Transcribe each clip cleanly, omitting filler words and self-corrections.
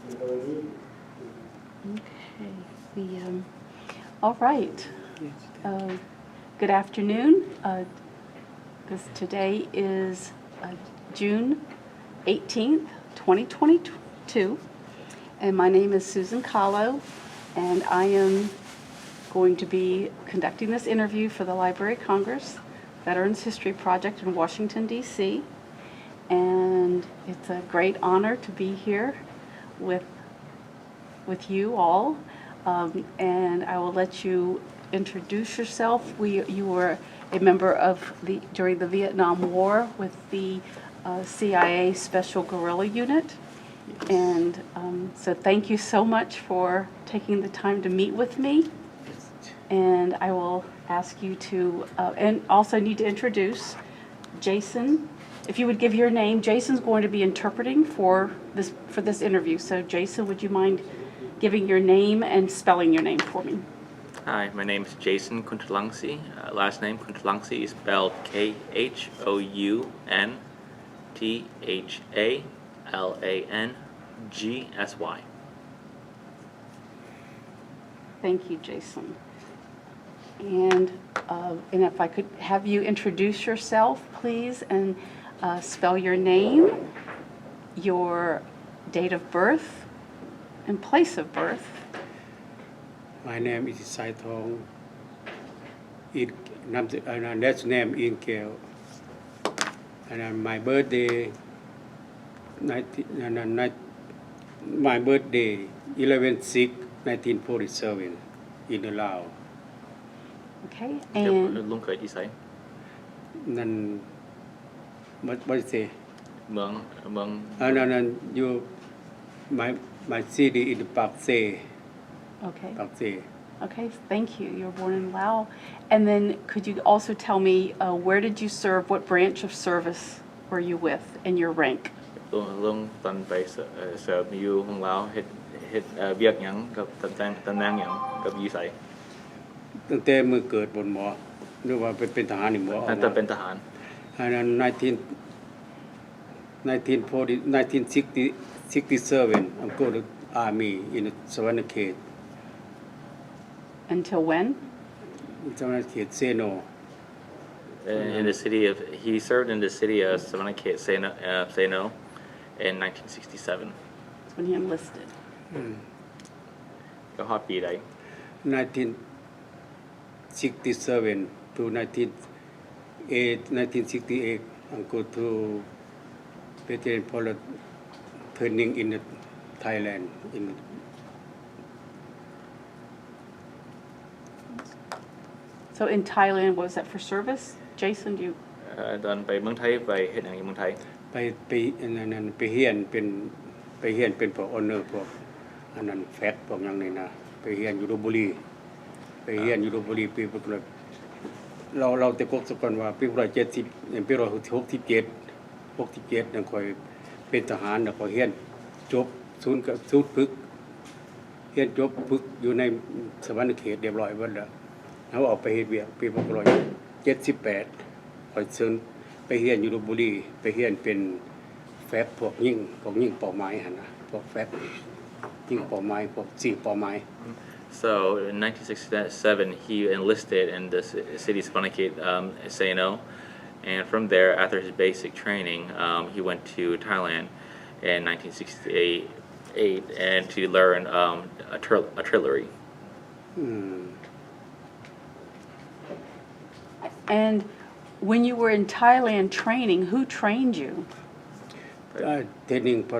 Okay. All right. Good afternoon. Today is June 18th, 2022, and my name is Susan Caolo, and I am going to be conducting this interview for the Library of Congress Veterans History Project in Washington, D.C., and it's a great honor to be here with you all, and I will let you introduce yourself. You were a member of during the Vietnam War with the CIA Special Guerrilla Unit, and so thank you so much for taking the time to meet with me. And I will ask you to, and also need to introduce Jason. If you would give your name, Jason's going to be interpreting for this interview. So Jason, would you mind giving your name and spelling your name for me? Hi, my name is Jason Kuntalangsi. Last name Kuntalangsi is spelled Khounthalangsy. Thank you, Jason. And if I could have you introduce yourself, please, and spell your name, your date of birth, and place of birth. My name is Saythong. Last name Inhkeo. And my birthday, 11/6/1947 in the Laos. Okay, and ลุงเคยที่ไส Nan, what you say? เมือง Nan, you, my city in Pak Se. okay. Pak Se. Okay, thank you. You were born in Laos. And then could you also tell me where did you serve? What branch of service were you with and your rank? ลุงตอนไปเสิร์ฟอยู่ของเราเฮ็ดเวียกหยังกับตำแหน่งหยังกับอยู่ไส ตั้งแต่มือเกิดบนหมอหรือว่าเป็นทหารนี่หมอ ตั้งแต่เป็นทหาร อันนั้น1967 I'm go to army in the Savannah Khate. Until when? Savannah Khate Seno. In the city of he served in the city of Savannah Khate Saythong in 1967 That's when he enlisted. ก็ฮอดปีใด 1967 to 1968 I go to veteran pilot training in Thailand. So in Thailand, was that for service? Jason, do you? ตอนไปเมืองไทยไปเฮ็ดหยังอยู่เมืองไทย ไปเฮียนเป็นพวกออเนอร์พวกอันนั้นแฟตพวกอย่างนี้นะไปเฮียนอยู่ลพบุรีปีพวกเราแต่กกสกอนว่าปี170ปี167นั่นค่อยเป็นทหารแล้วก็เฮียนจบศูนย์ฝึกเฮียนจบฝึกอยู่ในสวรรค์เขตเรียบร้อยเบิดแล้วแล้วออกไปเฮ็ดเวียกปี178ค่อยเชิญไปเฮียนอยู่ลพบุรีไปเฮียนเป็นแฟบพวกยิงเป้าหมายหั่นนะพวกแฟบยิงเป้าหมายพวกยิงเป้าหมาย So in 1967 he enlisted in the city of Savannah Khate Saythong, and from there after his basic training he went to Thailand in 1968 and to learn artillery. And when you were in Thailand training, who trained you? เทรนนิ่งพอ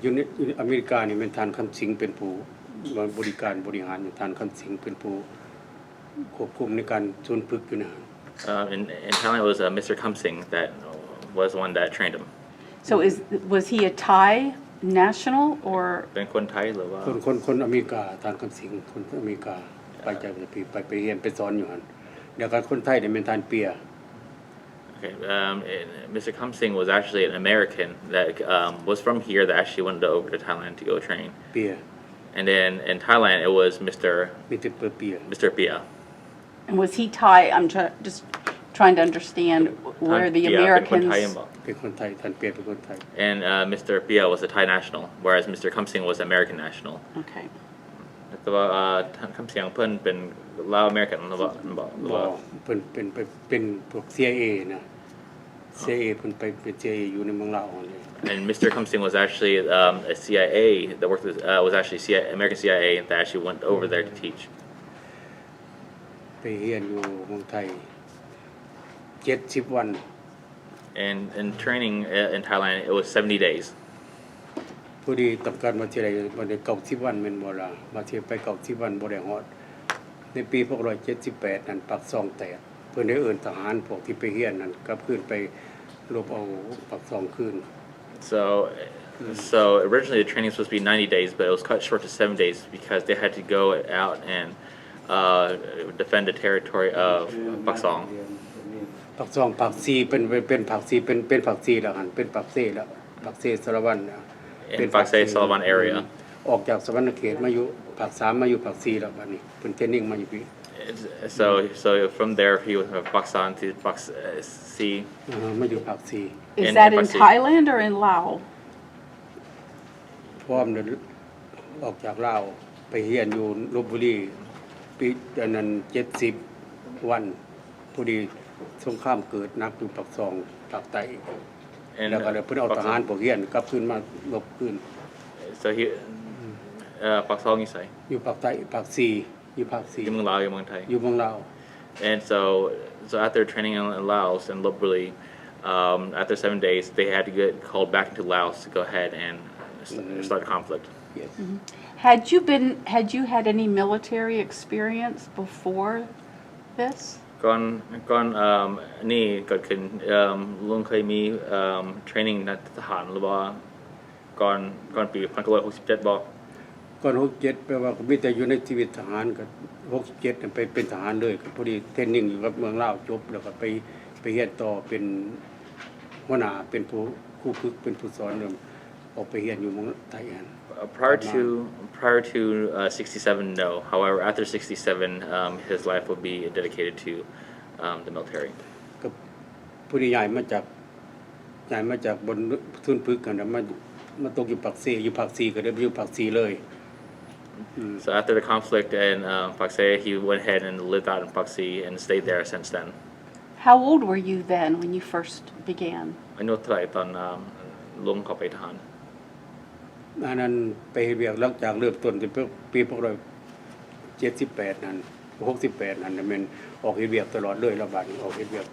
ยูนิตอเมริกานี่เป็นทานคำสิงเป็นผู้บริหารทานคำสิงเป็นผู้ควบคุมในการศูนย์ฝึกอยู่นะ In Thailand it was Mr. Kamsing that was the one that trained him. So was he a Thai national or? เป็นคนไทยหรือว่า คนอเมริกาทานคำสิงคนอเมริกาไปเรียนไปสอนอยู่หั่นเดี๋ยวกันคนไทยเนี่ยเป็นทานเปีย Okay, Mr. Kamsing was actually an American that was from here that actually went over to Thailand to go train. เปีย And then in Thailand it was Mr. Pia. Mr. Pia. And was he Thai? I'm just trying to understand where the เป็นคนไทย Americans. บอก เป็นคนไทยท่านเปียเป็นคนไทย and Mr. P.O.W was a Thai national whereas Mr. Kamsing was American national Okay. แต่ว่าท่านคำเสียงเพิ่นเป็นลาวอเมริกันหรือว่าบอกหรือ บ่ ว่า เป็นพวก CIA นะ CIA เพิ่นไปเป็น CIA อยู่ในเมืองลาวนี่ and Mr. Kamsing was actually a CIA that worked with was actually CIA, American CIA that actually went over there to teach ไปเรียนอยู่เมืองไทย70 วัน and in training in Thailand it was 70 days ผู้ดีต้องการมาที่ใดบ่ได้90 วันแม่นบ่ล่ะมาที่ไป90 วันบ่ได้ฮอดในปี1978นั่นปักซองแตกเพิ่นได้เอิ้นทหารพวกที่ไปเรียนนั่นกลับคืนไปรบเอาปักซองคืน so originally the training was supposed to be 90 days but it was cut short to 7 days because they had to go out and defend the territory of Paksong ปักซองปักซีเป็นปักซีเป็นปักซีแล้วหั่นเป็นปักเซแล้วปักเซสารวัน in Pakse Salavan area ออกจากสวรรณเขตมาอยู่ปัก3มาอยู่ปักซีแล้วบัดนี้เพิ่นเทรนนิ่งมาอยู่พี่ so from there he was Pakistan to Pakse มาอยู่ปักซี Is In that in Pakse. Thailand or in Laos? พร้อมเดินออกจากลาวไปเรียนอยู่ลพบุรีปีนั้น70 วันพอดีสงครามเกิดหนักอยู่ปักซองปักไต and แล้วก็เลยเพิ่นเอาทหารพวกเรียนกลับคืนมาลบคืน so he Paksong อยู่ไส อยู่ปักไตปักซีอยู่ปักซี อยู่เมืองลาวอยู่เมืองไทย อยู่เมืองลาว and so after training in Laos and Lopburi after 7 days they had to get called back into Laos to go ahead and start a conflict yes Had you had any military experience before this? ก่อนนี่เกิดขึ้นลุงเคยมีtraining นักทหารหรือว่าก่อนปี1967บอก ก่อน67แปลว่าก็มีแต่อยู่ในชีวิตทหารก็67นั่นไปเป็นทหารเลยก็พอดีเทรนนิ่งอยู่กับเมืองลาวจบแล้วก็ไปเรียนต่อเป็นหัวหน้าเป็นผู้ครูฝึกเป็นผู้สอนเริ่มออกไปเรียนอยู่เมืองไทยอัน prior to 67 no however after 67 his life would be dedicated to the military ก็ผู้ที่ย้ายมาจากบนทุนพึกกันน่ะมาตกอยู่ปักซีอยู่ปักซีก็ได้ไปอยู่ปักซีเลย so after the conflict in Pakse he went ahead and lived out in Pakse and stayed there since then How old were you then when you first began? อายุเท่าไหร่ตอนลุงเข้าไปทหาร อันนั้นไปเรียกหลังจากเริ่มต้นที่ปี1978นั่น68นั่นมันออกเฮ็ดเวียกตลอดเลยระบาดออกเฮ็ดเวียก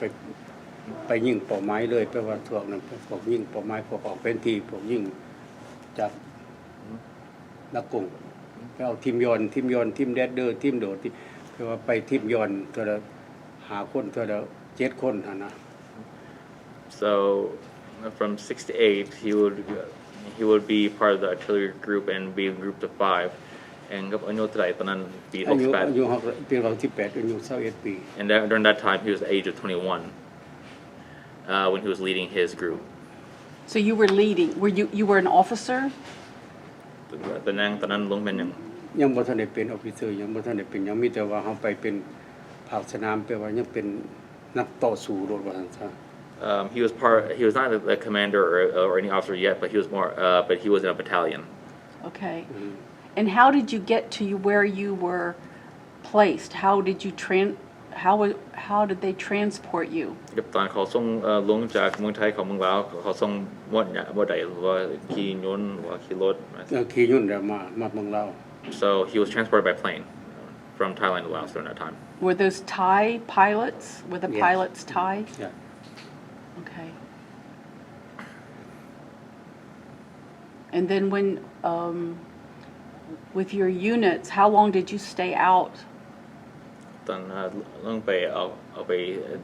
ไปยิงเป้าหมายเลยแปลว่าพวกนั้นพวกยิงเป้าหมายพวกออกเป็นที่พวกยิงจากนักกุ้งไปเอาทีมยอนทีมแดดเดอร์ทีมโดดที่แปลว่าไปทีมยอนเท่าละ5คนเท่าละ7คนหั่นนะ so from 6 to 8 he would be part of the artillery group and be in group of 5 and กับอายุเท่าไหร่ตอนนั้นปี68 อายุปี18อายุ21ปี and during that time he was the age of 21 when he was leading his group So you were leading. You were an officer? ตอนนั้นลุงเป็นยัง บ่ทันได้เป็นออฟฟิเซอร์ยังบ่ทันได้เป็นยังมีแต่ว่าเฮาไปเป็นภาคสนามแปลว่ายังเป็นนักต่อสู้โดดว่าซั่นซะ he was not a commander or any officer yet but but he was in a battalion Okay. And how did you get to where you were placed? How did they transport you? กับตอนเขาส่งลงจากเมืองไทยของเมืองลาวเขาส่งบ่ใดหรือว่าขี่ยนต์หรือว่าขี่รถ ขี่ยุ่นแล้วมาเมืองลาว so he was transported by plane from Thailand to Laos during that time Were those Thai pilots? Were the Yes. pilots Thai? Yeah. Okay. And then when, with your units, how long did you stay out? ตอนลงไปเอาไป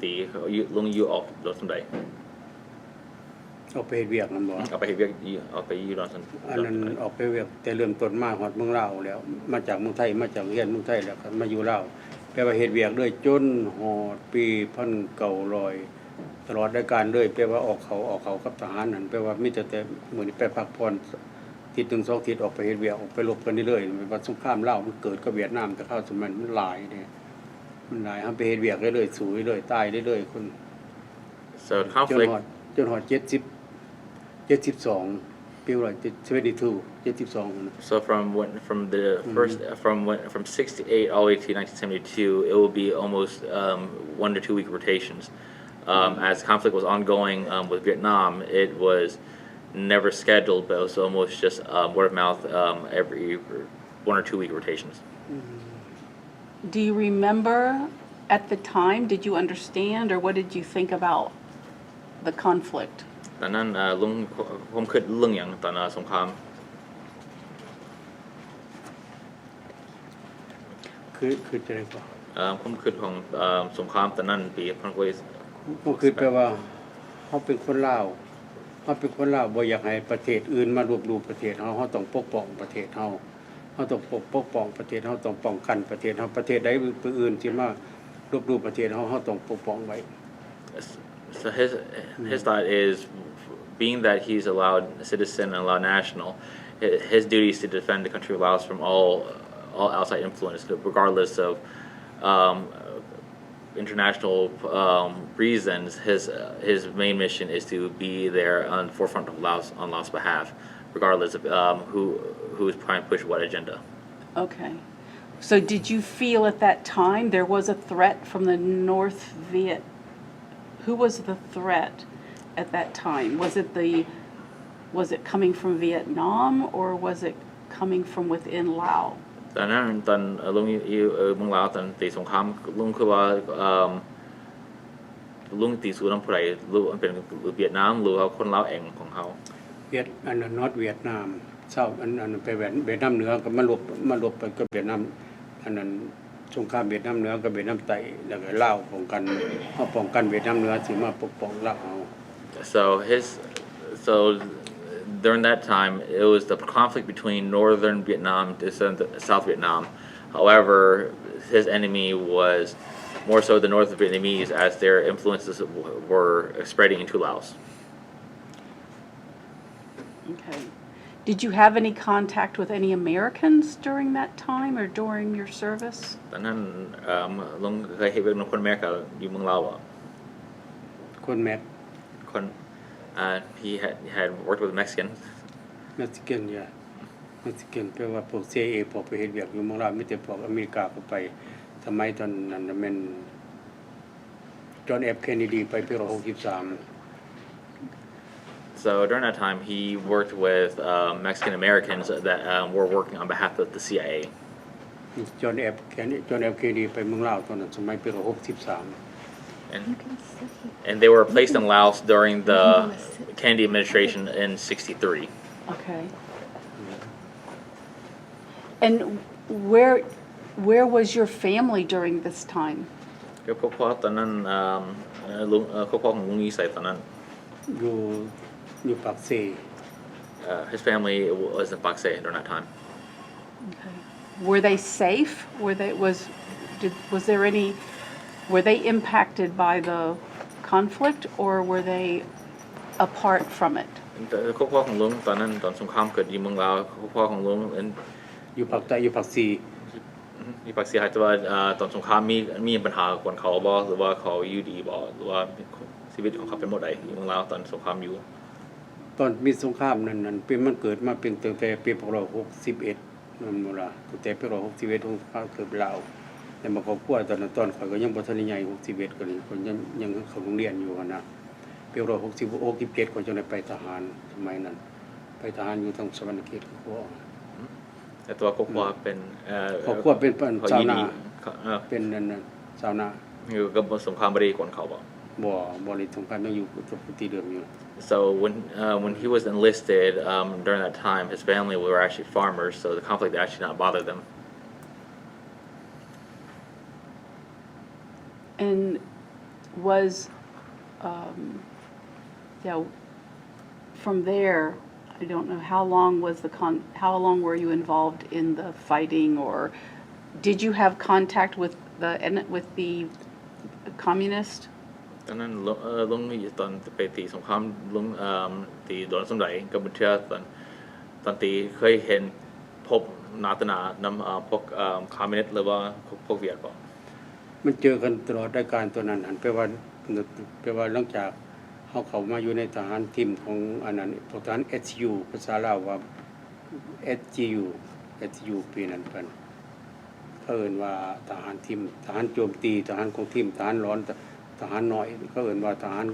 ตีลงอยู่ออกรถสำใด ออกไปเฮ็ดเวียกนั่นบ่ เอาไปเฮ็ดเวียกเอาไปอยู่รถสำ อันนั้นออกไปเวียกแต่เริ่มต้นมาฮอดเมืองลาวแล้วมาจากเมืองไทยมาจากเรียนเมืองไทยแล้วก็มาอยู่ลาวแปลว่าเฮ็ดเวียกด้วยจนฮอดปี1900ตลอดรายการเลยแปลว่าออกเขากับทหารนั่นแปลว่ามีแต่มื้อนี้ไปพักผ่อนทิศถึง2ทิศออกไปเฮ็ดเวียกออกไปรบกันเรื่อยๆว่าสงครามลาวมันเกิดกับเวียดนามแต่ข้าวสมัยมันหลายเด้ มันหลายเฮาไปเฮ็ดเวียกเรื่อยๆสู้เรื่อยๆตายเรื่อยๆคน So จน conflict ฮอด72ปี72 72 So from the first from 68 all the way to 1972, it will be almost 1 to 2 week rotations. As conflict was ongoing with Vietnam, it was never scheduled, but it was almost just word of mouth every 1 or 2 week rotations. Do you remember at the time, did you understand, or what did you think about the conflict? ตอนนั้นลุงผมคิดเรื่องอย่างตอนสงคราม คือจะได้บ่ ผมคิดของสงครามตอนนั้นปี19 ก็คือแปลว่าเฮาเป็นคนลาวบ่อยากให้ประเทศอื่นมารวบรวมประเทศเฮาต้องปกป้องประเทศเฮาต้องปกป้องประเทศเฮาต้องป้องกันประเทศเฮาประเทศใดอื่นที่มารวบรวมประเทศเฮาต้องปกป้องไว้ So his thought is, being that he's a Lao citizen and a Lao national, his duty is to defend the country of Laos from all outside influence, regardless of international reasons. His main mission is to be there on the forefront of Laos on Laos' behalf, regardless of who is trying to push what agenda. Okay. So did you feel at that time there was a threat from the North Viet? Who was the threat at that time? Was it coming from Vietnam, or was it coming from within Laos? ตอนนั้นตอนลุงอยู่เมืองลาวตอนตีสงครามลุงคือว่าลุงตีสู้น้ำผู้ใดลุงเป็นเวียดนามหรือว่าคนลาวเองของเขา อันนั้นนอร์ทเวียดนามเซาอันไปเวียดนามเหนือก็มาลบไปกับเวียดนามอันนั้นสงครามเวียดนามเหนือกับเวียดนามใต้แล้วก็ลาวป้องกันเฮาป้องกันเวียดนามเหนือสิมาปกป้องลาวเฮา So during that time it was the conflict between northern Vietnam and South Vietnam. However, his enemy was more so the North Vietnamese, as their influences were spreading into Laos. Okay. Did you have any contact with any Americans during that time or during your service? ตอนนั้นลุงเคยเห็นเป็นคนอเมริกาอยู่เมืองลาว คนแม็ก คนhe had worked with Mexicans. เม็กซิกันแปลว่าพวก CIA พวกไปเฮ็ดเวียกอยู่เมืองลาวมีแต่พวกอเมริกาเข้าไปสมัยตอนนั้นแม่นจอห์น F. Kennedy ไปปี63 So during that time, he worked with Mexican Americans that were working on behalf of the CIA. จอห์น F. Kennedy ไปเมืองลาวตอนนั้นสมัยปี63 And they were placed in Laos during the Kennedy administration in '63. Okay. And where was your family during this time? ก็พวกพ่อตอนนั้นลุงพ่อของลุงยี่ใส่ตอนนั้น อยู่ปากเซ His family was in Pak Se during that time. Okay. Were they safe? Was there any? Were they impacted by the conflict, or were they apart from it? พ่อของลุงตอนนั้นตอนสงครามเกิดอยู่เมืองลาวพ่อของลุง อยู่ภาคใต้อยู่ภาคซี มีปากเสียหายแต่ว่าตอนสงครามมีปัญหากับคนเขาบ่หรือว่าเขาอยู่ดีบ่หรือว่าชีวิตของเขาเป็นหมดใดอยู่เมืองลาวตอนสงครามอยู่ ตอนมีสงครามนั้นเป็นมันเกิดมาเป็นตั้งแต่ปี1961นั่นบ่ล่ะตั้งแต่ปี1961ของเขาเกิดลาวแต่มาครอบครัวตอนนั้นข่อยก็ยังบ่ทันได้ใหญ่61ก็นี่ข่อยยังเข้าโรงเรียนอยู่หั่นน่ะปี1967ข่อยจังได้ไปทหารสมัยนั้นไปทหารอยู่ทางสวรรณเขตก็แต่ตัวครอบครัวเป็นครอบครัวเป็นชาวนาเป็นนั่นชาวนาอยู่กับสงครามบ่ได้คนเขาบ่ได้สงครามยังอยู่ปกติเดิมอยู่ So when he was enlisted during that time, his family were actually farmers, so the conflict actually not bother them. And was from there, I don't know how long were you involved in the fighting, or did you have contact with the communist? ตอนนั้นลุงตอนไปตีสงครามลุงตีโดนสมัยกับเชื่อตอนตีเคยเห็นพบนาตนานำพวกคอมมิวนิสต์หรือว่าพวกเวียดบ่ มันเจอกันตลอดรายการตัวนั้นหันไปว่าหลังจากเขามาอยู่ในทหารทีมของอันนั้นทหาร S.G.U ภาษาลาวว่า S.G.U ปีนั้นเพิ่นเอิ้นว่าทหารทีมทหารโจมตีทหารของทีมทหารร้อนทหารน้อยเขาเอิ้นว่าทหาร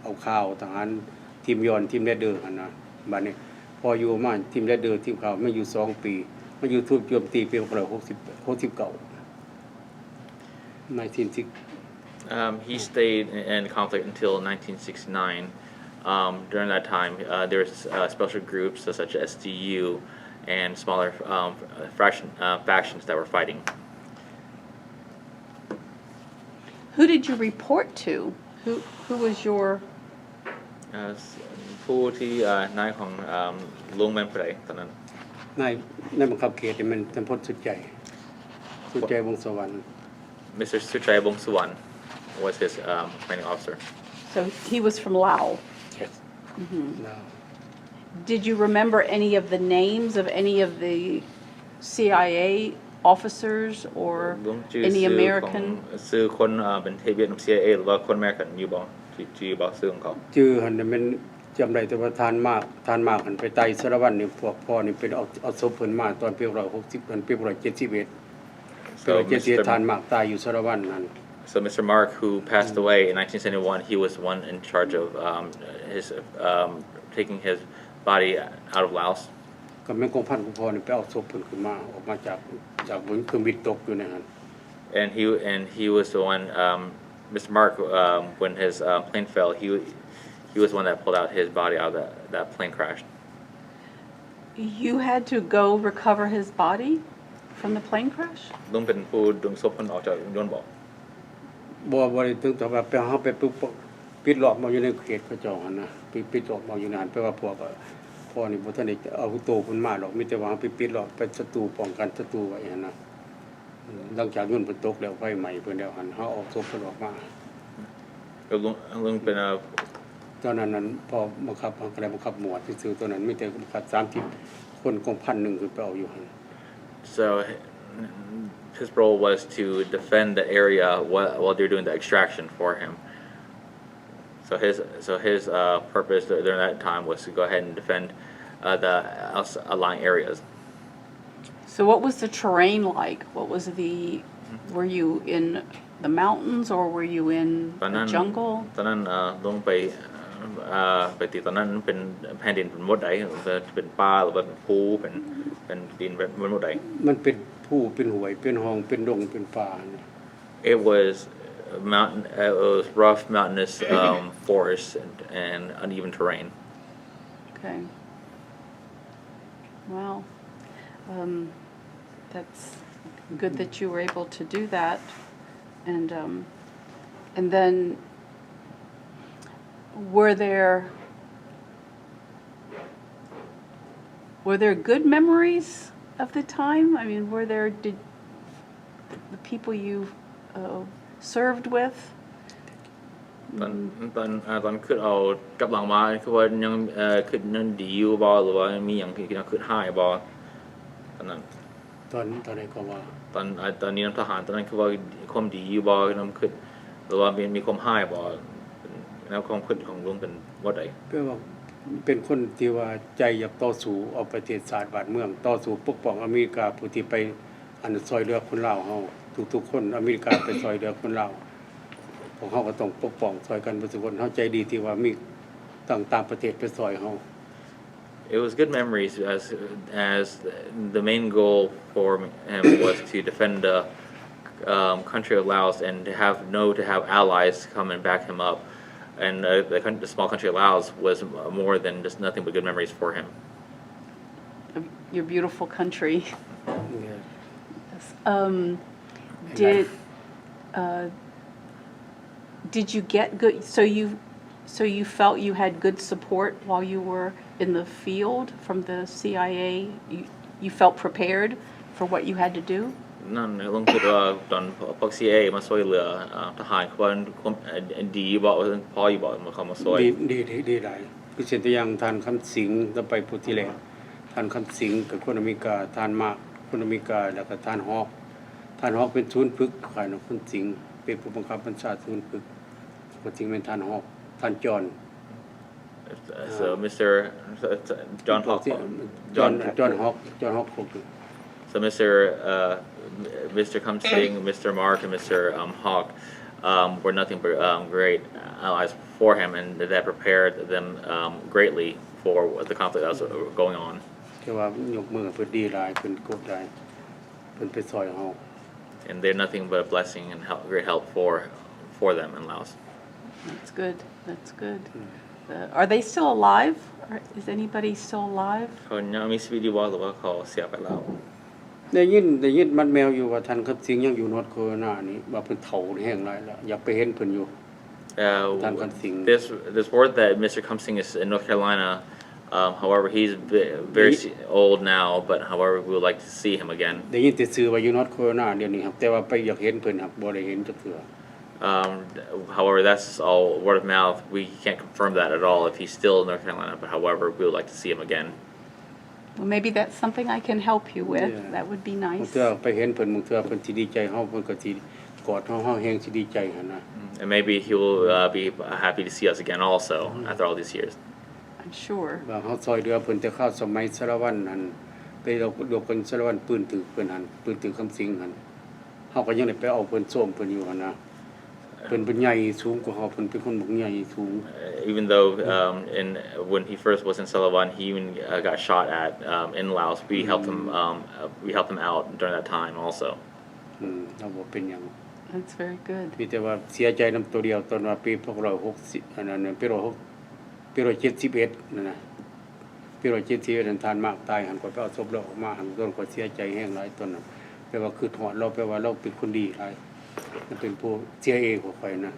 เอาข้าวทหารทีมย้อนทีมแรดเดอร์หั่นน่ะบัดนี้พออยู่มาทีมแรดเดอร์ทีมข้าวมาอยู่2ปีมาอยู่ทุบโจมตีปี1969 He stayed in conflict until 1969. During that time, there was special groups such as S.G.U and smaller factions that were fighting. Who did you report to? Who was your ผู้ที่นายของลุงแม่นผู้ใดตอนนั้น นายบังคับเขตนี่มันท่านพลสุดใจวงศ์สวรรค์ Mr. Suchai Bongsuwan was his training officer. so he was from Laos. Yes. Now Did you remember any of the names of any of the CIA officers or ลุงชื่อ any ชื่อ American ชื่อคนเป็นเทเบียน CIA หรือว่าคนอเมริกันอยู่บ่ชื่อบ่ชื่อของเขา ชื่อหันมันจำได้แต่ว่าทานมากหันไปไต่สารวัตรนี่พวกพ่อนี่เป็นเอาศพเพิ่นมาตอนปี1960ปี1971ปี1971ทานมากตายอยู่สารวัตรนั่น So Mr. Mark, who passed away in 1971, he was one in charge of taking his body out of Laos. ก็แม่นกองพันของพ่อนี่ไปเอาศพเพิ่นขึ้นมาออกมาจากบนเครื่องบินตกอยู่ในนั้น And he was the one, Mr. Mark, when his plane fell, he was the one that pulled out his body out of that plane crash. You had to go recover his body from the plane crash? ลุงเป็นผู้ดึงศพเพิ่นออกจากยนต์บ่ บ่ได้ถึงแต่ว่าไปเฮาไปปิดล้อมมาอยู่ในเขตพระเจ้าหั่นนะปิดล้อมมาอยู่นั่นแปลว่าพวกพ่อนี่บ่ทันได้เอาโตเพิ่นมาหรอกมีแต่ว่าไปปิดล้อมไปศัตรูป้องกันศัตรูไว้หั่นนะหลังจากยนต์เพิ่นตกแล้วไฟไหม้เพิ่นแล้วหั่นเฮาเอาศพเพิ่นออกมา ลุงเป็น ตอนนั้นพอบังคับหมวดซื่อๆตอนนั้นมีแต่บังคับ30คนของ1,000นึงคือไปเอาอยู่หั่น So his role was to defend the area while they're doing the extraction for him. So his purpose during that time was to go ahead and defend the outlying areas. So what was the terrain like? Were you in the mountains or were you in the jungle? ตอนนั้นลงไปติดตอนนั้นเป็นแผ่นดินเป็นมดใดเป็นป่าหรือว่าเป็นภูเป็นดินเป็นมดใด มันเป็นภูเป็นห้วยเป็นห้องเป็นดงเป็นป่า It was mountain. It was rough mountainous forest and uneven terrain. Okay. Well, that's good that you were able to do that, and then were there good memories of the time? I mean, did the people you served with? ตอนขึ้นเอากลับหลังมาคือว่ายังขึ้นนั่นดีอยู่บ่หรือว่ามีอย่างที่ขึ้นหายบ่ตอนนั้นตอนไหนก็ว่าตอนนี้น้ำทหารตอนนั้นคือว่าความดีอยู่บ่น้ำขึ้นหรือว่ามีความหายบ่แล้วความขึ้นของลุงเป็นว่าใดแปลว่าเป็นคนที่ว่าใจอยากต่อสู้เอาประเทศชาติบ้านเมืองต่อสู้ปกป้องอเมริกาผู้ที่ไปซอยเรือคนลาวเฮาทุกๆคนอเมริกาไปซอยเรือคนลาวพวกเฮาก็ต้องปกป้องซอยกันทุกคนเฮาใจดีที่ว่ามีต่างประเทศไปซอยเฮา It was good memories as the main goal for him was to defend the country of Laos and to have allies come and back him up. And the small country of Laos was more than just nothing but good memories for him. Your beautiful country. Yes. Did you get good? So you felt you had good support while you were in the field from the CIA. You felt prepared for what you had to do. นั่นลุงคิดว่าตอนพวก CIA มาช่วยเหลือทหารควรดีบ่พออยู่บ่มาเข้ามาช่วยดีหลายคือเช่นตัวอย่างท่านคำสิงห์ต่อไปผู้ที่แล้วท่านคำสิงห์กับคนอเมริกาท่านมากคนอเมริกาแล้วก็ท่านฮอก ท่านฮอกเป็นศูนย์ฝึกฝ่ายนคุณสิงห์เป็นผู้บังคับบัญชาศูนย์ฝึกคุณสิงห์เป็นท่านฮอกท่านจอน So Mr. John Hawk. จอนฮอกฮก So Mr. Kumsing, Mr. Mark, and Mr. Hawk were nothing but great allies for him, and that prepared them greatly for the conflict that was going on. แต่ว่ายกมือเพิ่นดีหลายเพิ่นกดหลายเพิ่นไปซอยเฮา And they're nothing but a blessing and great help for them in Laos. That's good. That's good. Are they still alive? Is anybody still alive? เขายังมีชีวิตอยู่บ่หรือว่าเขาเสียไปแล้ว ได้ยินมัดแมวอยู่ว่าท่านครับสิงห์ยังอยู่นอร์ทแคโรไลนานี่ว่าเพิ่นเฒ่าแห้งหลายแล้วอยากไปเห็นเพิ่นอยู่ There's word that Mr. Kumsing is in North Carolina. However, he's very old now, but however, we would like to see him again. ได้ยินแต่ชื่อว่าอยู่นอร์ทแคโรไลนาเดี๋ยวนี้ครับแต่ว่าไปอยากเห็นเพิ่นครับบ่ได้เห็นจักเทื่อ However, that's all word of mouth. We can't confirm that at all if he's still in North Carolina, but however, we would like to see him again. Well, maybe that's something I can help you with. Yeah. That would be บาง nice. เทื่อไปเห็นเพิ่นบางเทื่อเพิ่นสิดีใจเฮาเพิ่นก็สิกอดเฮาแฮงสิดีใจหั่นนะ And maybe he will be happy to see us again also after all these years. I'm sure. ว่าเฮาซอยเหลือเพิ่นแต่ข้าวสมัยสารวัตรหั่นไปเราเพิ่นสารวัตรปืนถือเพิ่นหั่นปืนถือคำสิงหั่นเฮาก็ยังได้ไปเอาเพิ่นส้มเพิ่นอยู่หั่นนะเพิ่นเป็นใหญ่สูงกว่าเฮาเพิ่นเป็นคนบักใหญ่สูง Even though when he first was in Salavan, he even got shot at in Laos. We helped him out during that time also. เราบ่เป็นหยัง That's very good. มีแต่ว่าเสียใจนำตัวเดียวตอนว่าปี2560อันนั้นปี171นั่นน่ะปี171นั้นทานมากตายหันก็ไปเอาศพเราออกมาหันต้นก็เสียใจแห้งหลายตอนนั้นแปลว่าคือถอดเราแปลว่าเราเป็นคนดีหลายมันเป็นผู้ CIA ของข่อยนะ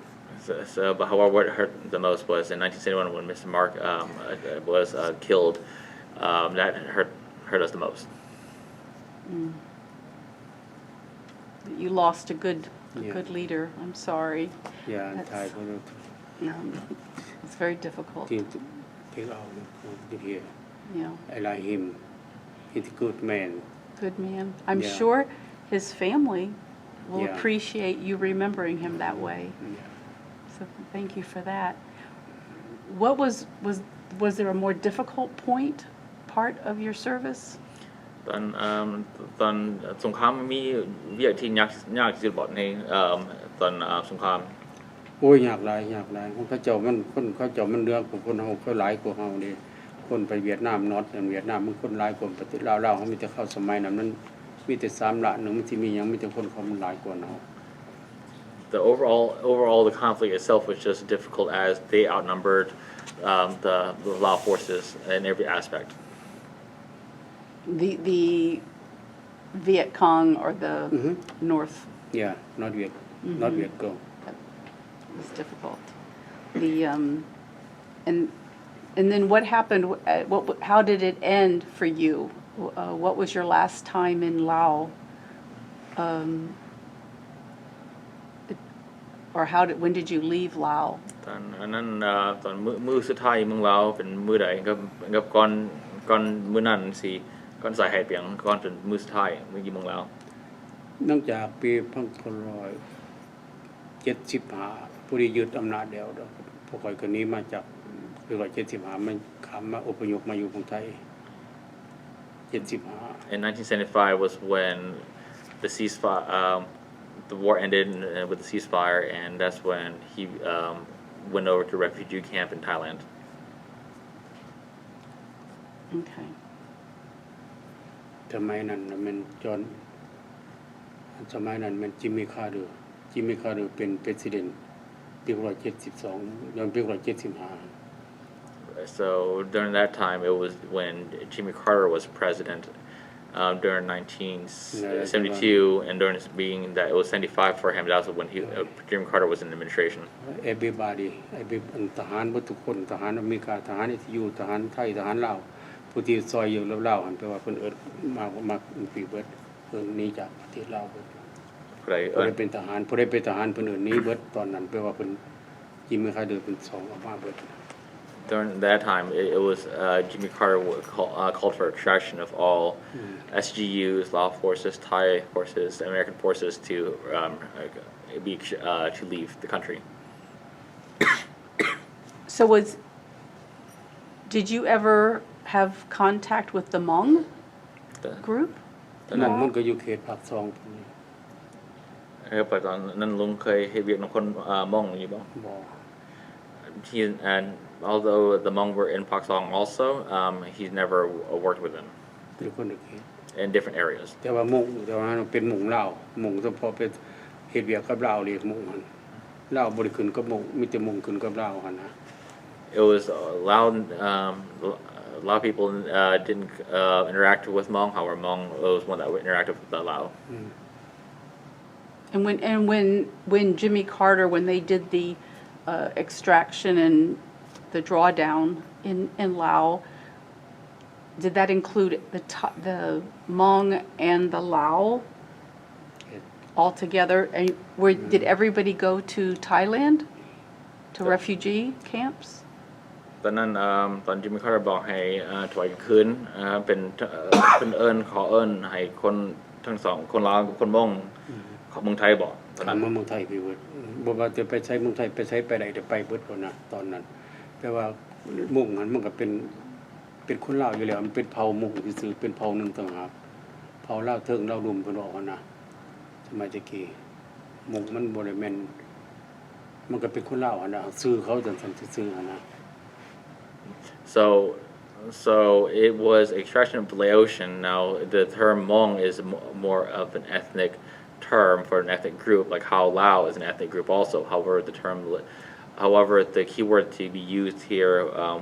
But however, what hurt the most was in 1971 when Mr. Mark was killed. That hurt us the most. You lost a good leader. I'm sorry. Yeah, That's- Thai ก็ It's very difficult. ที่take out here. Yeah. I like him. He's a good man. Good man. I'm Yeah. sure his family will Yeah. appreciate you remembering him that way. Yeah. So thank you for that. What was there a more difficult part of your service? ตอนสงครามมีวิธียากที่สุดบ่ในตอนสงคราม โอ้ยยากหลายคนเขาเจ้ามันเรื่องของคนเฮาเขาหลายกว่าเฮานี่คนไปเวียดนามนอร์ทเวียดนามมันคนหลายกว่าประเทศลาวเฮามีแต่เข้าสมัยนั้นมันมีแต่3ละนึงมันสิมีหยังมีแต่คนเขามันหลายกว่าเฮา The overall the conflict itself was just difficult as they outnumbered the Lao forces in every aspect. The Viet Cong or the North Yeah, not Viet go. was difficult. And then what happened? How did it end for you? What was your last time in Laos? Or when did you leave Laos? ตอนนั้นตอนมื้อสุดท้ายเมืองลาวเป็นมื้อใดกับก่อนมื้อนั้นสิก่อนสายไหเปียงก่อนเป็นมื้อสุดท้ายมื้อกี่โมงแล้ว เนื่องจากปี1975ผู้ที่ยึดอำนาจแล้วพวกข่อยก็หนีมาจากปี1975มันข้ามมาอพยพมาอยู่เมืองไทย75 In 1975 was when the ceasefire the war ended with the ceasefire, and that's when he went over to refugee camp in Thailand. Okay. สมัยนั้นมันจิมมี่คาร์เตอร์เป็น president ปี1972ย้อนปี1975 So during that time, it was when Jimmy Carter was president during 1972, and during that it was 75 for him. That was when Jimmy Carter was in administration. everybody ทหารทุกคนทหารอเมริกาทหารEU ทหารไทยทหารลาวผู้ที่ซอยอยู่ลาวๆหันไปว่าเพิ่นเอิ้นมาปีเบิดเพิ่นหนีจากประเทศลาวเบิดผู้ใดเป็นทหารเพิ่นเอิ้นหนีเบิดตอนนั้นแปลว่าเพิ่นจิมมี่คาร์เตอร์เป็น2ออกมาเบิด During that time, it was Jimmy Carter called for extraction of all S.G.U's, Lao forces, Thai forces, American forces to to leave the country. So did you ever have contact with the Hmong group? ตอนนั้นมันก็อยู่เขตภาค2พุ่นนี่ ครับแต่ตอนนั้นลุงเคยเฮ็ดเวียกกับคนม่องอยู่บ่ บ่ And although the Hmong were in Pak Song also, he's never worked with them เป็นคนละเขต in different areas. แต่ว่าหมู่เป็นหมู่ลาวหมู่เฉพาะเป็นเฮ็ดเวียกกับลาวเรียกหมู่หั่นลาวบ่ได้ขึ้นกับหมู่มีแต่หมู่ขึ้นกับลาวหั่นนะ It was loud. A lot of people didn't interact with Hmong. However, Hmong was one that interacted with the Lao. And when Jimmy Carter, when they did the extraction and the drawdown in Laos, did that include the Hmong and the Lao all together? And did everybody go to Thailand, to refugee camps? ตอนนั้นตอนจิมมี่คาร์เตอร์บอกให้ถอยคืนเป็นขอเอิ้นให้คนทั้งสองคนลาวกับคนม่งของเมืองไทยบอกตอนนั้น เมืองไทยไปเบิดบ่ว่าจะไปใช้เมืองไทยไปใช้ไปใดแต่ไปเบิดพุ่นน่ะตอนนั้นแต่ว่ามุ่งหันมันก็เป็นคนลาวอยู่แล้วมันเป็นเผ่ามุ่งซื่อๆเป็นเผ่านึงต่างหากเผ่าลาวเทิงลาวรุมเพิ่นว่าหั่นน่ะสมัยตะกี้มุ่งมันบ่ได้แม่นมันก็เป็นคนลาวหั่นน่ะชื่อเขาจังซั่นซื่อๆหั่นน่ะ So it was extraction of Laotian. Now the term Hmong is more of an ethnic term for an ethnic group, like how Lao is an ethnic group also. However, the keyword to be used here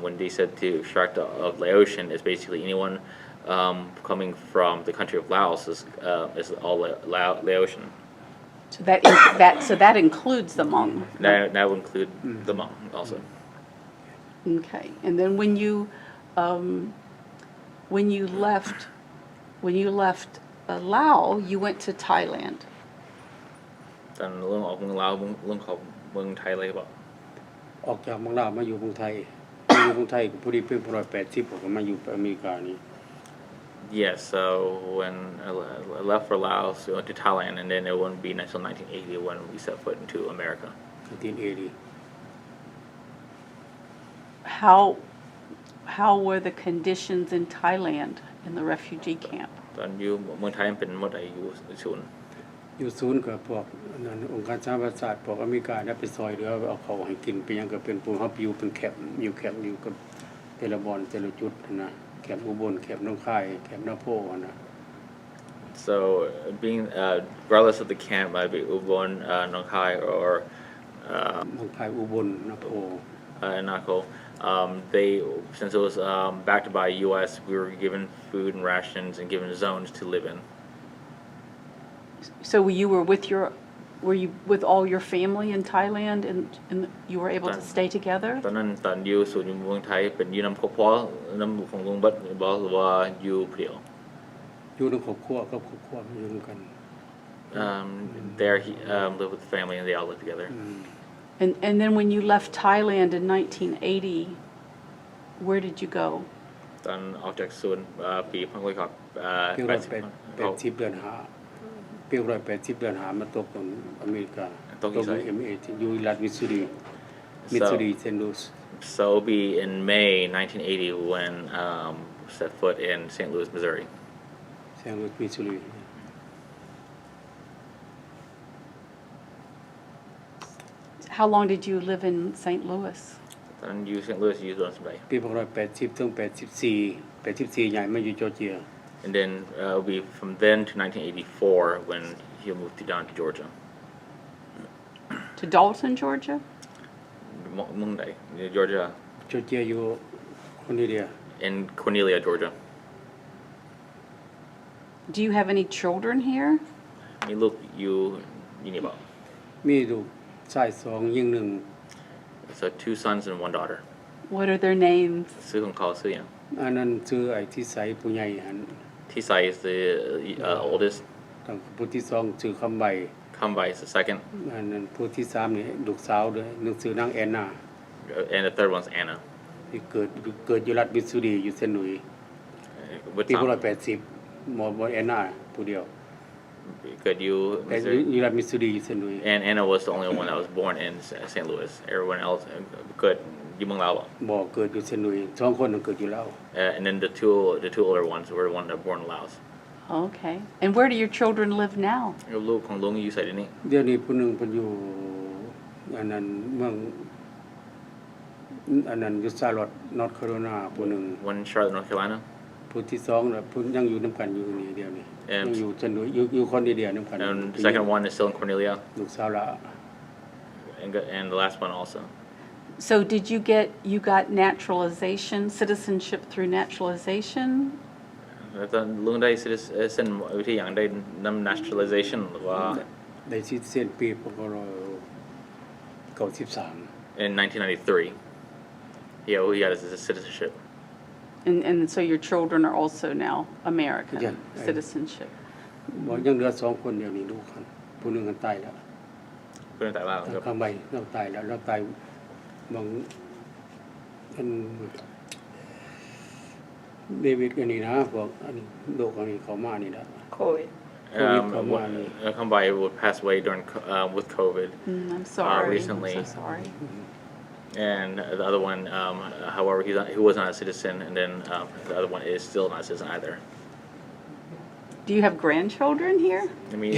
when they said to extract of Laotian is basically anyone coming from the country of Laos is all Laotian. So that includes the Hmong. That would include the Hmong also. Okay, and then when you left Laos, you went to Thailand. ตอนเรื่องออกเมืองลาวเรื่องของเมืองไทยเลยบอก ออกจากเมืองลาวมาอยู่เมืองไทยมาอยู่เมืองไทยพอดีเป็น180ผมก็มาอยู่อเมริกานี่ Yes, so when I left for Laos, we went to Thailand, and then it wouldn't be until 1980 when we set foot into America. 1980 How were the conditions in Thailand in the refugee camp? ตอนอยู่เมืองไทยเป็นเมื่อใดอยู่ศูนย์ อยู่ศูนย์กับพวกนั้นองค์การสหประชาชาติพวกอเมริกาได้ไปซอยเหลือเอาเขาให้กินเป็นหยังก็เป็นผู้เฮาอยู่เป็นแคมป์อยู่กับแต่ละบ่อนแต่ละจุดนะแคมป์อุบลแคมป์หนองคายแคมป์นาโพนะ So being regardless of the camp, might be Ubon, Nong Khai, or หนองคายอุบลนาโพ Nako. Since it was backed by U.S., we were given food and rations and given zones to live in. So you were you with all your family in Thailand, and you were able to stay together? ตอนนั้นตอนอยู่ศูนย์อยู่เมืองไทยเป็นอยู่น้ำครอบครัวนำของลุงบัดบอกว่าอยู่เพียว อยู่ในครอบครัวกับครอบครัวอยู่ด้วยกัน There he lived with the family and they all lived together. And then when you left Thailand in 1980, where did you go? ตอนออกจากศูนย์ปีพันร้อยครับ80เดือน5ปี180เดือน5มาตกตรงอเมริกาตกอยู่ MA อยู่รัฐมิสซูรีเซนต์ลูส So it'll be in May 1980 when set foot in St. Louis, Missouri. เซนต์ลูสมิสซูรี How long did you live in St. Louis? ตอนอยู่ St. Louis อยู่ตอนสมัย ปี180ถึง84ย้ายมาอยู่จอร์เจีย And then it'll be from then to 1984 when he moved down to Georgia. To Dalton, Georgia? เมืองใด Georgia. จอร์เจียอยู่คนเดียว In Cornelia, Georgia. Do you have any children here? มีลูกอยู่นี่บอก มีลูกชาย2หญิง1 So 2 sons and 1 daughter. What are their names? ชื่อของเขาชื่ออย่าง อันนั้นชื่อไอ้ที่ใสผู้ใหญ่หัน Tisai is the oldest. ตั้งผู้ที่2ชื่อคำใบ Kambai is the second. อันนั้นผู้ที่3นี่ลูกสาวด้วยนึกชื่อนางแอนนา And the third one's Anna. ที่เกิดอยู่รัฐมิสซูรีอยู่เซนต์หลุยส์ What ปี town? 1980หมอแอนนาผู้เดียว Could you? แต่อยู่รัฐมิสซูรีอยู่เซนต์หลุยส์ And Anna was the only one that was born in St. Louis. Everyone else could. อยู่เมืองลาว บ่เกิดอยู่เซนต์หลุยส์2คนเกิดอยู่ลาว And then the two older ones were the one that were born in Laos. Okay. And where do your children live now? ลูกของลุงอยู่ไสเดี๋ยวนี้ เดี๋ยวนี้ผู้หนึงเพิ่นอยู่อันนั้นเมืองอันนั้นอยู่ชาร์ลอตต์นอร์ทแคโรไลนาผู้หนึง One in Charlotte, North Carolina. ผู้ที่2น่ะผู้ยังอยู่นํกันอยู่นี่เดียวนี้ยังอยู่เซนต์หลุยส์อยู่คนเดียวนํกัน And the second one is still in Cornelia. ลูกสาวละ And the last one also. So did you got naturalization, citizenship through naturalization? แล้วตอนลุงได้เส้นวิธีอย่างได้นำ naturalization หรือว่า ได้สิทธิ์เส้นปีพ93 in 1993 he got his citizenship. And so your children are also now American Yeah. citizenship. บ่ยังเหลือ2คนเดียวนี้ลูกคันผู้หนึงคันตายแล้ว เพื่อนแต่ว่า ข้างใบเราตายแล้วเราตายบางอันเดวิดกันนี่นะพวกอันนี้โรคอันนี้เขามานี่นะ COVID. Kambai would pass away during with COVID. I'm sorry. Recently. I'm so sorry. And the other one, however, he was not a citizen, and then the other one is still not a citizen either. Do you have grandchildren here? I mean,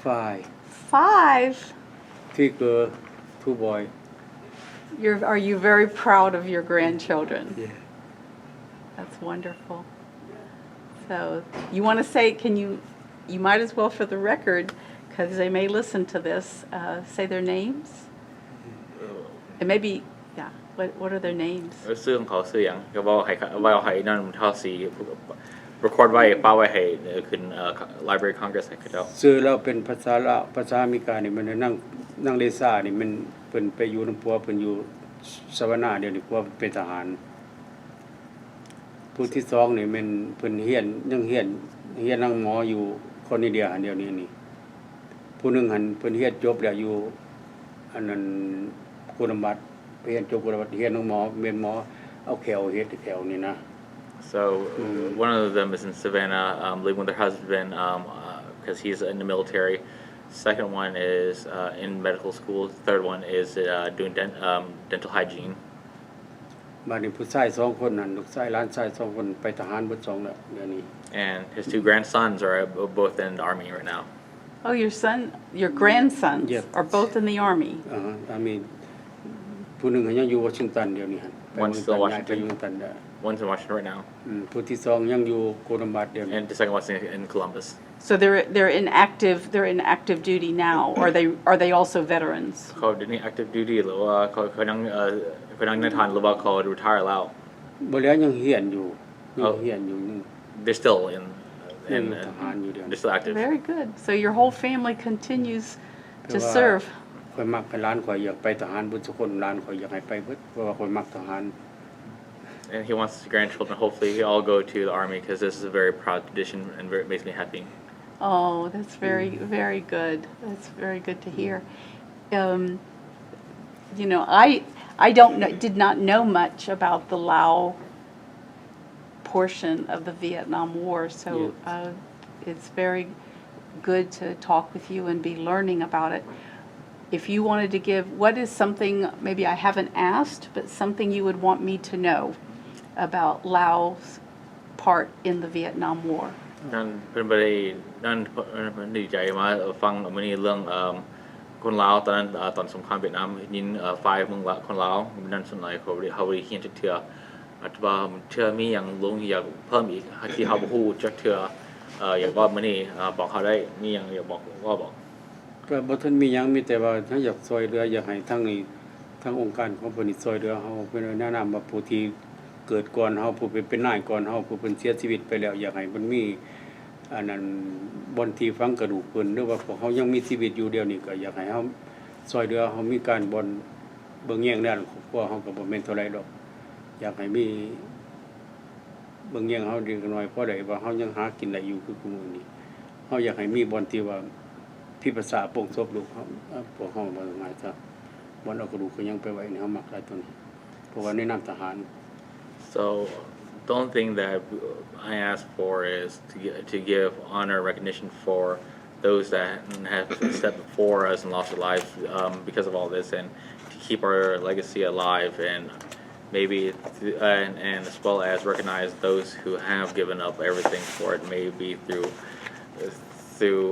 Five 5. 3 girl 2 boy Are you very proud of your grandchildren? yeah That's wonderful. So you want to say, you might as well for the record, because they may listen to this, say their names? And maybe, yeah, what are their names? ชื่อของเขาชื่ออย่างก็ว่าให้นั่นเท่าสี record ไว้ป้าไว้ให้ขึ้นLibrary Congress ให้เขา ชื่อเราเป็นภาษาลาวภาษาอเมริกานี่มันนั่งเลซ่านี่มันเพิ่นไปอยู่นำผัวเพิ่นอยู่สวรรณาเดี๋ยวนี้ผัวเป็นทหารผู้ที่2นี่มันเพิ่นเรียนนั่งหมออยู่คนนี้เดียวอันเดียวนี้นี่ผู้หนึงหันเพิ่นเรียนจบแล้วอยู่อันนั้นกุณบัตรเรียนจบกุณบัตรเรียนนั่งหมอเป็นหมอเอาแขวเฮ็ดแขวนี่นะ So one of them is in Savannah, living with her husband because he's in the military. Second one is in medical school. Third one is doing dental hygiene. บัดนี้ผู้ชาย2คนนั่นลูกชายหลานชาย2คนไปทหารเบิด2แล้วเดี๋ยวนี้ And his two grandsons are both in the army right now. Oh, your grandsons Yes. are both in the army. I mean ผู้หนึงยังอยู่วอชิงตันเดี๋ยวนี้หั่น One's still Washington. ไปอยู่วอชิงตันได้ One's in Washington right now, ผู้ที่2ยังอยู่กุณบัตรเดี๋ยวนี้ and the second one's in Columbus. So they're in active duty now. Are they also veterans? เขาเดี๋ยวนี้ active duty หรือว่าเขานั่งในฐานหรือว่าเขา retire แล้ว บ่แล้วยังเรียนอยู่ยัง They're still in ทหารอยู่เดี๋ยว they're still active. Very good. So your whole family continues to แต่ว่า serve. ข่อยมักให้หลานข่อยอยากไปทหารเบิดทุกคนหลานข่อยอยากให้ไปเบิดเพราะว่าข่อยมักทหาร And he wants his grandchildren, hopefully, they all go to the army because this is a very proud tradition and it makes me happy. Oh, that's very good. That's very good to hear. I did not know much about the Lao portion of the Vietnam War, so it's very good to talk with you and be learning about it. If you wanted to give, what is something maybe I haven't asked, but something you would want me to know about Laos' part in the Vietnam War? นั่นเป็นประเด็นนั่นดีใจมาฟังวันนี้เรื่องคนลาวตอนนั้นตอนสงครามเวียดนามยินฝ่ายเมืองละคนลาวนั่นส่วนใหญ่เขาได้เขียนจักเทื่ออาจจะว่าเทื่อมีอย่างลงอยากเพิ่มอีกที่เขาบ่ฮู้จักเทื่ออยากว่ามื้อนี้บอกเขาได้มีอย่างอยากบอกว่าบอก ก็บ่ทันมีหยังมีแต่ว่าถ้าอยากช่วยเหลืออยากให้ทั้งนี้ทั้งองค์การของเพิ่นนี่ช่วยเหลือเฮาเพิ่นแนะนำว่าผู้ที่เกิดก่อนเฮาผู้เป็นนายก่อนเฮาผู้เพิ่นเสียชีวิตไปแล้วอยากให้มันมีอันนั้นบ่อนที่ฝังกระดูกเพิ่นหรือว่าพวกเฮายังมีชีวิตอยู่เดี๋ยวนี้ก็อยากให้เฮาช่วยเหลือเฮามีการบ่อนเบิ่งแยงด้านครอบครัวเฮาก็บ่แม่นเท่าไรดอกอยากให้มีเบิ่งแยงเฮาดีกันหน่อยเพราะได้ว่าเฮายังหากินได้อยู่คือคุมื้อนี้เฮาอยากให้มีบ่อนที่ว่าที่ภาษาโป่งศพลูกเขาพวกเขาบ่ง่ายซะ วันเอากระดูกก็ยังไปไว้ในเฮามักหลายตัวนี้เพราะว่าในนามทหาร So the only thing that I ask for is to give honor and recognition for those that have stepped before us and lost their lives because of all this, and to keep our legacy alive, and maybe and as well as recognize those who have given up everything for it, maybe through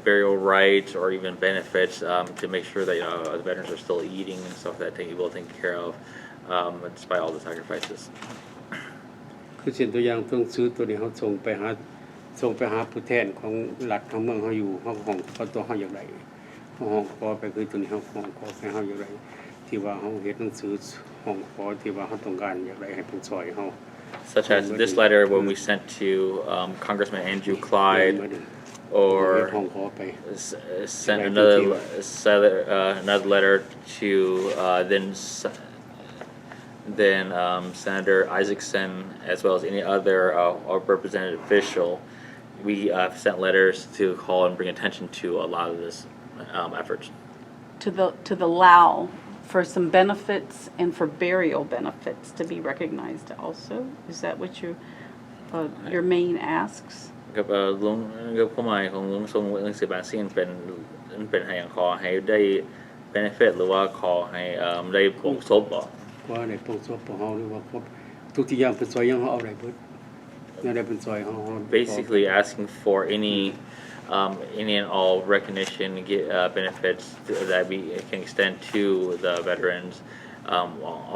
burial rights or even benefits, to make sure that the veterans are still eating and stuff that they will take care of, despite all the sacrifices. คือเช่นตัวอย่างต้องซื้อตัวนี้เขาส่งไปหาผู้แทนของรัฐของเมืองเขาอยู่เขาห้องเขาตัวเขาอย่างไรเขาห้องขอไปคือตัวนี้เขาห้องขอไปเขาอย่างไรที่ว่าเขาเฮ็ดหนังสือห้องขอที่ว่าเขาต้องการอย่างไรให้ผู้ช่วยเขา Such as this letter when we sent to Congressman Andrew Clyde, or sent another letter to then Senator Isaacson, as well as any other representative official. We sent letters to call and bring attention to a lot of this efforts. To the Lao for some benefits and for burial benefits to be recognized also. Is that what your main asks? กับลุงกับความหมายของลุงทรงเรื่องสิบบาทซีนเป็นให้ขอให้ได้ benefit หรือว่าขอให้ได้ผงซบบ่ ว่าในพวกซบของเขาหรือว่าครบทุกที่อย่างเป็นซอยยังเขาเอาได้เบิดยังได้เป็นซอยเขา Basically asking for any and all recognition benefits that we can extend to the veterans,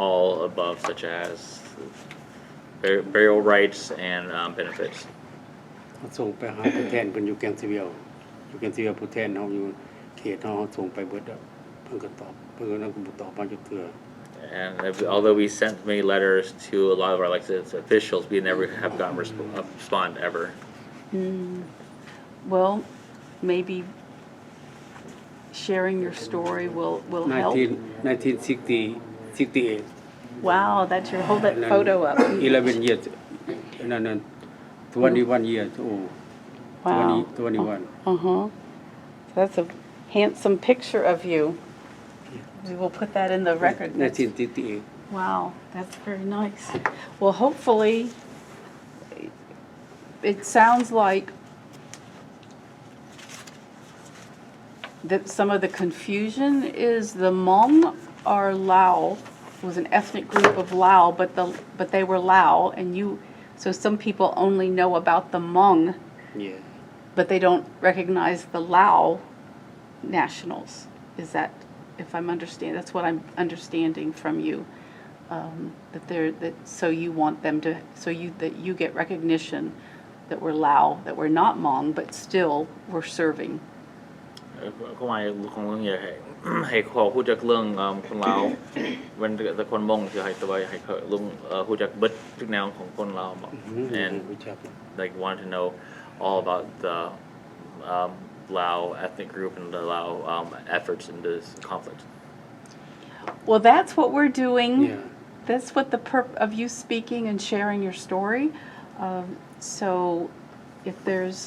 all above, such as burial rights and benefits. ส่งไปหาผู้แทนเป็นอยู่แกงซีเวียผู้แทนเขาอยู่เขตเขาส่งไปเบิดเพิ่นก็ตอบเพิ่นก็นั่งตอบมาจนเทื่อ And although we sent many letters to a lot of our elected officials, we never have gotten a respond ever. Well, maybe sharing your story will help. 1968 Wow, that's your hold that photo up. 11 years นั่น21 years old. Wow. 21. That's a handsome picture of you. We will put that in the record. 1968. Wow, that's very nice. Well, hopefully, it sounds like that some of the confusion is the Hmong or Lao was an ethnic group of Lao, but they were Lao, and so some people only know about the Hmong, Yeah. but they don't recognize the Lao nationals. Is that, if I'm understanding, that's what I'm understanding from you, that so you want them to, that you get recognition that we're Lao, that we're not Hmong, but still we're serving. ความหมายของลุงอยากให้ขอพูดจากเรื่องคนลาวเป็นแต่คนมงที่ให้ตัวให้ลุงพูดจากเบิดทุกแนวของคนลาว and like want to know all about the Lao ethnic group and the Lao efforts in this conflict. Well, that's what we're doing. Yeah. That's what the purpose of you speaking and sharing your story. So if there's,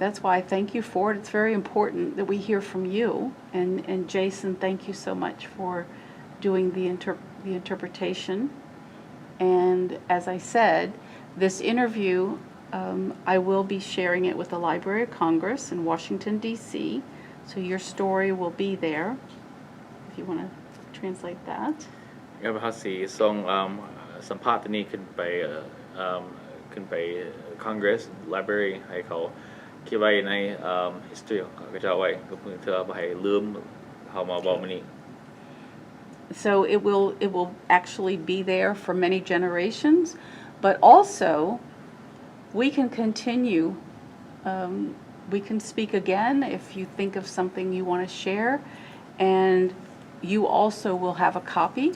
that's why I thank you for it. It's very important that we hear from you. And Jason, thank you so much for doing the interpretation. And as I said, this interview, I will be sharing it with the Library of Congress in Washington, D.C. So your story will be there, if you want to translate that. ก็ภาษีส่งสัมภาษณ์นี้ขึ้นไป Congress Library ให้เขาเก็บไว้ใน history ของเขาจะเอาไว้ก็เพื่อเธอไปให้ลืมเขามาบอกมันนี้ So it will actually be there for many generations, but also we can continue. We can speak again if you think of something you want to share, and you also will have a copy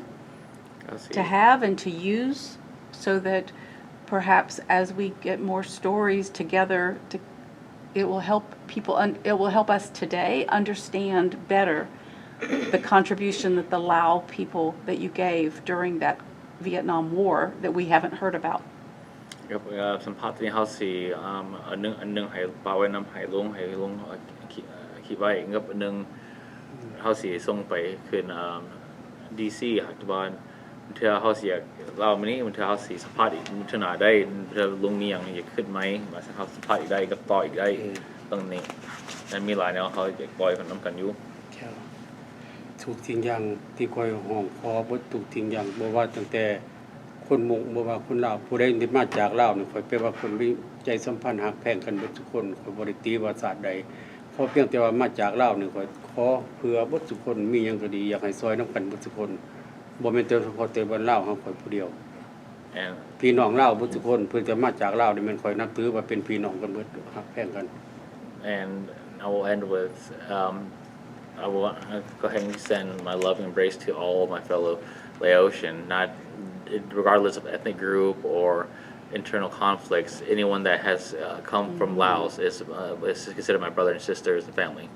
to have and to use, so that perhaps as we get more stories together, it will help people. It will help us today understand better the contribution that the Lao people that you gave during that Vietnam War that we haven't heard about. กับสัมภาษณ์นี้เขาสิอันนึงให้ปาไว้นำให้ลุงคิดไว้กับอันนึง เขาสิส่งไปขึ้นดีซีหักบอลเธอเขาสิอยากเล่ามันนี้มันเธอเขาสิสัมภาษณ์อีกมันเธอหนาได้เธอลงนี้อย่างอยากขึ้นไหมมาสัมภาษณ์อีกได้กับต่ออีกได้ตรงนี้นั้นมีหลายแนวเขาอยากปล่อยคนน้ำกันอยู่ ทุกสิ่งอย่างที่คอยห้องคอบ่ทุกสิ่งอย่างบ่ว่าตั้งแต่คนมุกบ่ว่าคนลาวผู้ใดที่มาจากลาวนี่ข้อยแปลว่าคนมีใจสัมพันธ์ฮักแพงกันเบิดทุกคนข้อยบ่ได้ตีว่าศาสตร์ใดขอเพียงแต่ว่ามาจากลาวนี่ข้อยขอเพื่อเบิดทุกคนมีหยังก็ดีอยากให้ซอยนํกันเบิดทุกคนบ่แม่นแต่เฉพาะแต่บ้านลาวเฮาข้อยผู้เดียว and พี่น้องลาวเบิดทุกคนเพิ่นจะมาจากลาวนี่แม่นข้อยนับถือว่าเป็นพี่น้องกันเบิดฮักแพงกัน and I will end with I will go ahead and send my love and embrace to all of my fellow Laotian, not regardless of ethnic group or internal conflicts. Anyone that has come from Laos is considered my brother and sisters and family.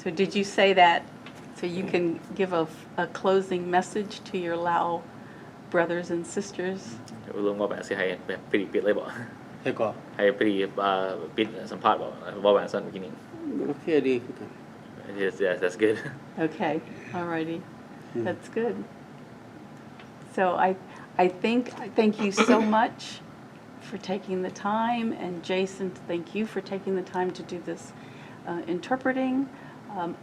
So did you say that so you can give a closing message to your Lao brothers and sisters? ลุงว่าแบบสิให้แบบปิดเลยบ่ ให้ก็ ให้ปิดสัมภาษณ์บ่ว่าแบบสั้นเมื่อกี้นี้ โอเคดีคือกัน Yes, that's good. Okay, alrighty, that's good. So thank you so much for taking the time, and Jason, thank you for taking the time to do this interpreting.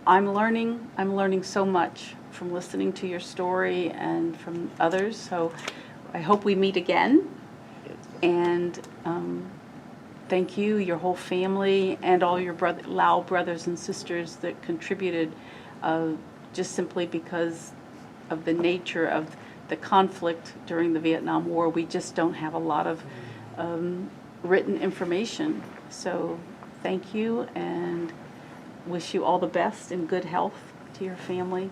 I'm learning so much from listening to your story and from others. So I hope we meet again. And thank you, your whole family, and all your Lao brothers and sisters that contributed just simply because of the nature of the conflict during the Vietnam War. We just don't have a lot of written information. So thank you, and wish you all the best and good health to your family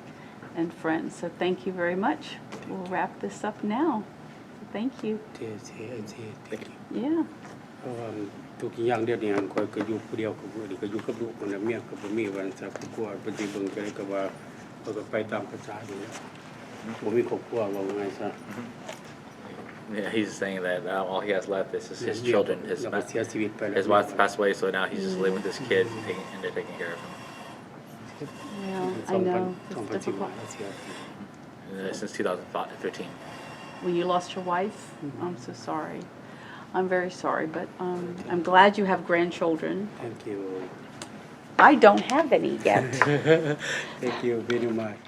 and friends. So thank you very much. We'll wrap this up now. Thank you. Thank you. Yeah. เพราะว่าทุกอย่างเดี๋ยวนี้ข้อยก็อยู่ผู้เดียวกับผู้นี่ก็อยู่กับลูกคนละเมียก็บ่มีวันสักครอบครัวปฏิเบิ่งจังได๋ก็ว่าข้อยก็ไปตามภาษาอยู่แล้วบ่มีครอบครัวว่าไงซะ Yeah, he's saying that all he has left is his children. แล้วก็เสียชีวิตไปแล้ว His wife passed away, so now he's just living with his kid, and they're taking care of him. Yeah, I know. It's 2015 difficult. แล้วเสีย Since 2013. When you lost your wife, I'm so sorry. I'm very sorry, but I'm glad you have grandchildren. Thank you. I don't have any yet. Thank you very much.